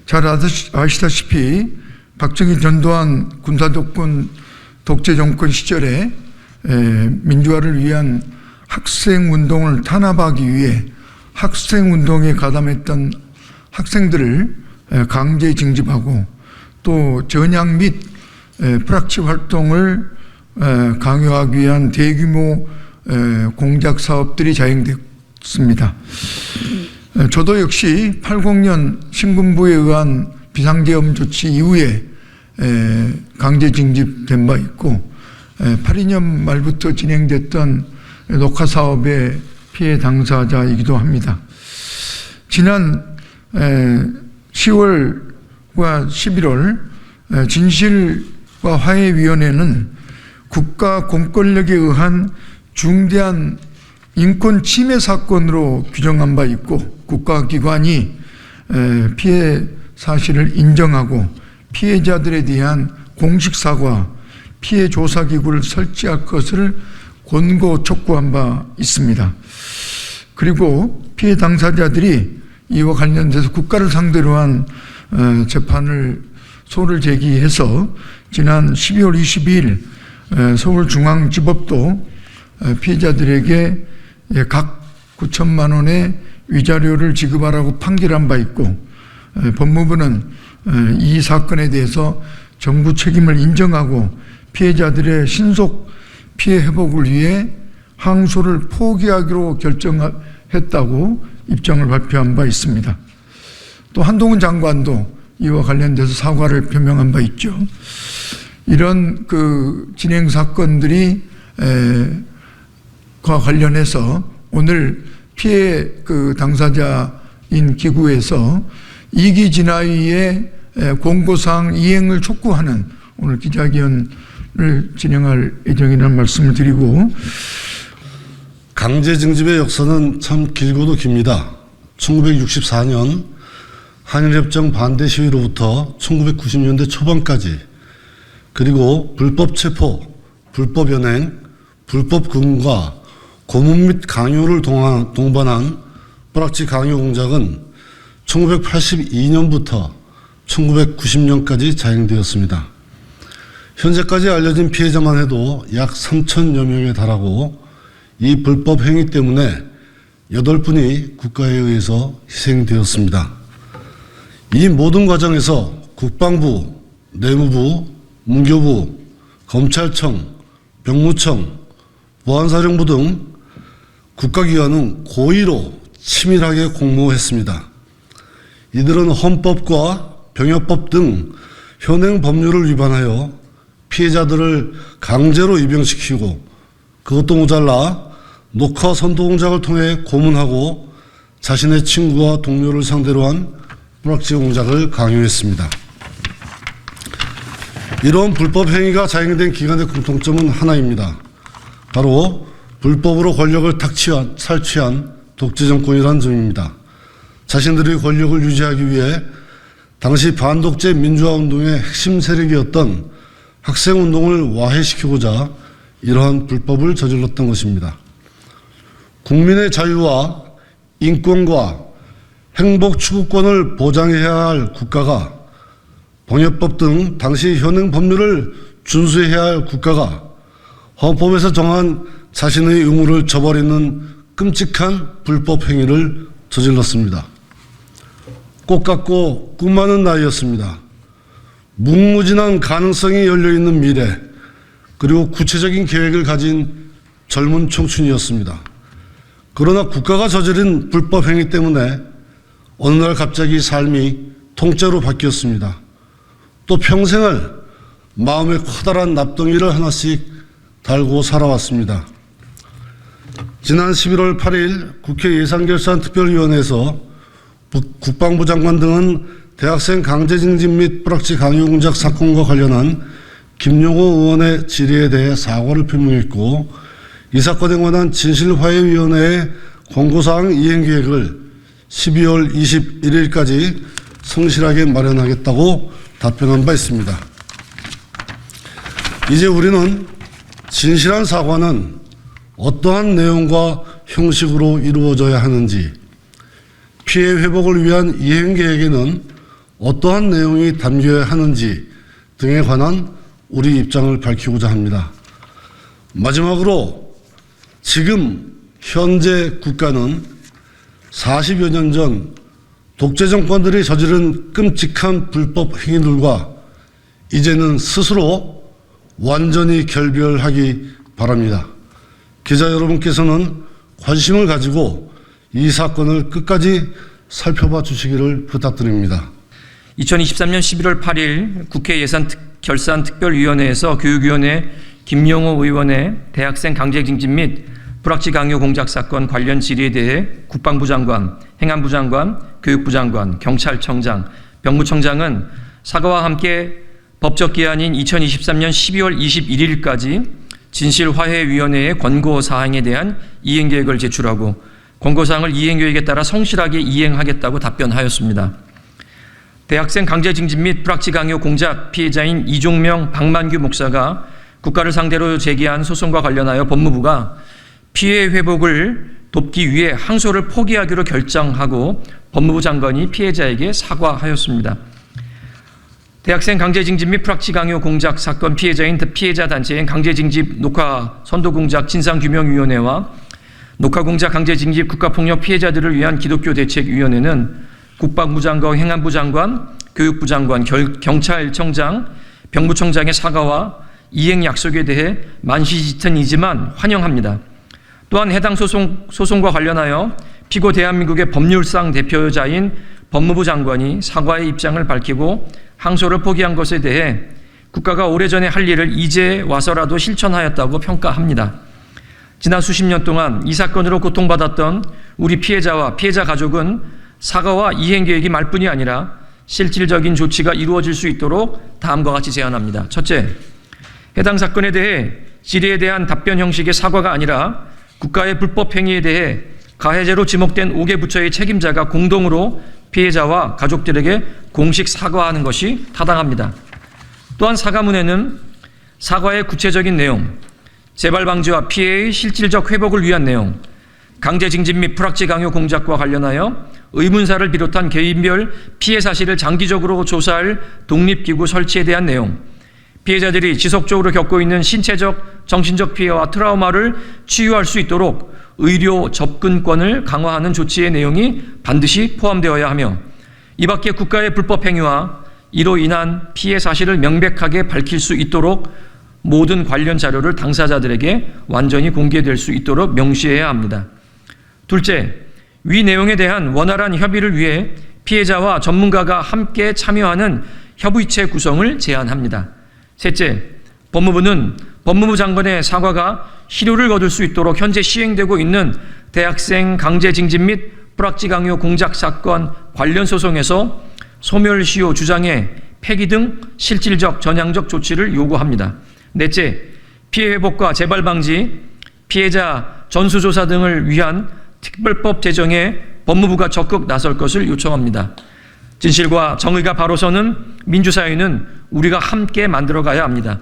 잘 아시다시피 박정희 전두환 군사독군 독재 정권 시절에 민주화를 위한 학생운동을 탄압하기 위해 학생운동에 가담했던 학생들을 강제 징집하고 또 전향 및 프락치 활동을 강요하기 위한 대규모 공작 사업들이 자행됐습니다. 저도 역시 80년 신군부에 의한 비상계엄 조치 이후에 강제 징집된 바 있고 82년 말부터 진행됐던 녹화 사업의 피해 당사자이기도 합니다. 지난 10월과 11월 진실과 화해위원회는 국가 공권력에 의한 중대한 인권 침해 사건으로 규정한 바 있고 국가기관이 피해 사실을 인정하고 피해자들에 대한 공식 사과, 피해 조사기구를 설치할 것을 권고 촉구한 바 있습니다. 그리고 피해 당사자들이 이와 관련돼서 국가를 상대로 한 재판을 소를 제기해서 지난 12월 22일 서울중앙지법도 피해자들에게 각 9천만 원의 위자료를 지급하라고 판결한 바 있고 법무부는 이 사건에 대해서 정부 책임을 인정하고 피해자들의 신속 피해 회복을 위해 항소를 포기하기로 결정했다고 입장을 발표한 바 있습니다. 또 한동훈 장관도 이와 관련돼서 사과를 표명한 바 있죠. 이런 진행 사건들이 과 관련해서 오늘 피해 당사자인 기구에서 이기진화위의 공고사항 이행을 촉구하는 오늘 기자회견을 진행할 예정이라는 말씀을 드리고, 강제징집의 역사는 참 길고도 깁니다. 1964년 한일협정 반대 시위로부터 1990년대 초반까지, 그리고 불법 체포, 불법 연행, 불법 금과 고문 및 강요를 동반한 뿌락치 강요 공작은 1982년부터 1990년까지 자행되었습니다. 현재까지 알려진 피해자만 해도 약 3천여 명에 달하고 이 불법 행위 때문에 8분이 국가에 의해서 희생되었습니다. 이 모든 과정에서 국방부, 내무부, 문교부, 검찰청, 병무청, 보안사령부 등 국가기관은 고의로 치밀하게 공모했습니다. 이들은 헌법과 병역법 등 현행 법률을 위반하여 피해자들을 강제로 입영시키고 그것도 모자라 녹화 선도 공작을 통해 고문하고 자신의 친구와 동료를 상대로 한 뿌락치 공작을 강요했습니다. 이런 불법 행위가 자행된 기관의 공통점은 하나입니다. 바로 불법으로 권력을 탈취한 독재 정권이라는 점입니다. 자신들의 권력을 유지하기 위해 당시 반독재 민주화 운동의 핵심 세력이었던 학생운동을 와해시키고자 이러한 불법을 저질렀던 것입니다. 국민의 자유와 인권과 행복 추구권을 보장해야 할 국가가, 병역법 등 당시 현행 법률을 준수해야 할 국가가 헌법에서 정한 자신의 의무를 저버리는 끔찍한 불법 행위를 저질렀습니다. 꽃 같고 꿈 많은 나이였습니다. 무궁무진한 가능성이 열려있는 미래, 그리고 구체적인 계획을 가진 젊은 청춘이었습니다. 그러나 국가가 저지른 불법 행위 때문에 어느 날 갑자기 삶이 통째로 바뀌었습니다. 또 평생을 마음에 커다란 납덩이를 하나씩 달고 살아왔습니다. 지난 11월 8일 국회 예산결산특별위원회에서 국방부 장관 등은 대학생 강제징집 및 뿌락치 강요 공작 사건과 관련한 김용호 의원의 질의에 대해 사과를 표명했고, 이 사건에 관한 진실화해위원회의 권고사항 이행계획을 12월 21일까지 성실하게 마련하겠다고 답변한 바 있습니다. 이제 우리는 진실한 사과는 어떠한 내용과 형식으로 이루어져야 하는지, 피해 회복을 위한 이행계획에는 어떠한 내용이 담겨야 하는지 등에 관한 우리 입장을 밝히고자 합니다. 마지막으로 지금 현재 국가는 40여 년 전 독재 정권들이 저지른 끔찍한 불법 행위들과 이제는 스스로 완전히 결별하기 바랍니다. 기자 여러분께서는 관심을 가지고 이 사건을 끝까지 살펴봐 주시기를 부탁드립니다. 2023년 11월 8일 국회 예산결산특별위원회에서 교육위원회 김영호 의원의 대학생 강제징집 및 불합치 강요 공작 사건 관련 질의에 대해 국방부 장관, 행안부 장관, 교육부 장관, 경찰청장, 병무청장은 사과와 함께 법적 기한인 2023년 12월 21일까지 진실화해위원회에 권고사항에 대한 이행계획을 제출하고 권고사항을 이행계획에 따라 성실하게 이행하겠다고 답변하였습니다. 대학생 강제징집 및 불합치 강요 공작 피해자인 이종명 박만규 목사가 국가를 상대로 제기한 소송과 관련하여 법무부가 피해 회복을 돕기 위해 항소를 포기하기로 결정하고 법무부 장관이 피해자에게 사과하였습니다. 대학생 강제징집 및 불합치 강요 공작 사건 피해자인 피해자 단체인 강제징집 녹화 선도공작 진상규명위원회와 녹화공작 강제징집 국가폭력 피해자들을 위한 기독교대책위원회는 국방부 장관, 행안부 장관, 교육부 장관, 경찰청장, 병무청장의 사과와 이행 약속에 대해 만시지탄이지만 환영합니다. 또한 해당 소송과 관련하여 피고 대한민국의 법률상 대표자인 법무부 장관이 사과의 입장을 밝히고 항소를 포기한 것에 대해 국가가 오래전에 할 일을 이제 와서라도 실천하였다고 평가합니다. 지난 수십 년 동안 이 사건으로 고통받았던 우리 피해자와 피해자 가족은 사과와 이행계획이 말뿐이 아니라 실질적인 조치가 이루어질 수 있도록 다음과 같이 제안합니다. 첫째, 해당 사건에 대해 질의에 대한 답변 형식의 사과가 아니라 국가의 불법 행위에 대해 가해자로 지목된 5개 부처의 책임자가 공동으로 피해자와 가족들에게 공식 사과하는 것이 타당합니다. 또한 사과문에는 사과의 구체적인 내용, 재발 방지와 피해의 실질적 회복을 위한 내용, 강제징집 및 불합치 강요 공작과 관련하여 의문사를 비롯한 개인별 피해 사실을 장기적으로 조사할 독립기구 설치에 대한 내용, 피해자들이 지속적으로 겪고 있는 신체적, 정신적 피해와 트라우마를 치유할 수 있도록 의료 접근권을 강화하는 조치의 내용이 반드시 포함되어야 하며 이 밖에 국가의 불법 행위와 이로 인한 피해 사실을 명백하게 밝힐 수 있도록 모든 관련 자료를 당사자들에게 완전히 공개될 수 있도록 명시해야 합니다. 둘째, 위 내용에 대한 원활한 협의를 위해 피해자와 전문가가 함께 참여하는 협의체 구성을 제안합니다. 셋째, 법무부는 법무부 장관의 사과가 실효를 거둘 수 있도록 현재 시행되고 있는 대학생 강제징집 및 불합치 강요 공작 사건 관련 소송에서 소멸시효 주장의 폐기 등 실질적 전향적 조치를 요구합니다. 넷째, 피해 회복과 재발 방지, 피해자 전수조사 등을 위한 특별법 제정에 법무부가 적극 나설 것을 요청합니다. 진실과 정의가 바로 서는 민주사회는 우리가 함께 만들어가야 합니다.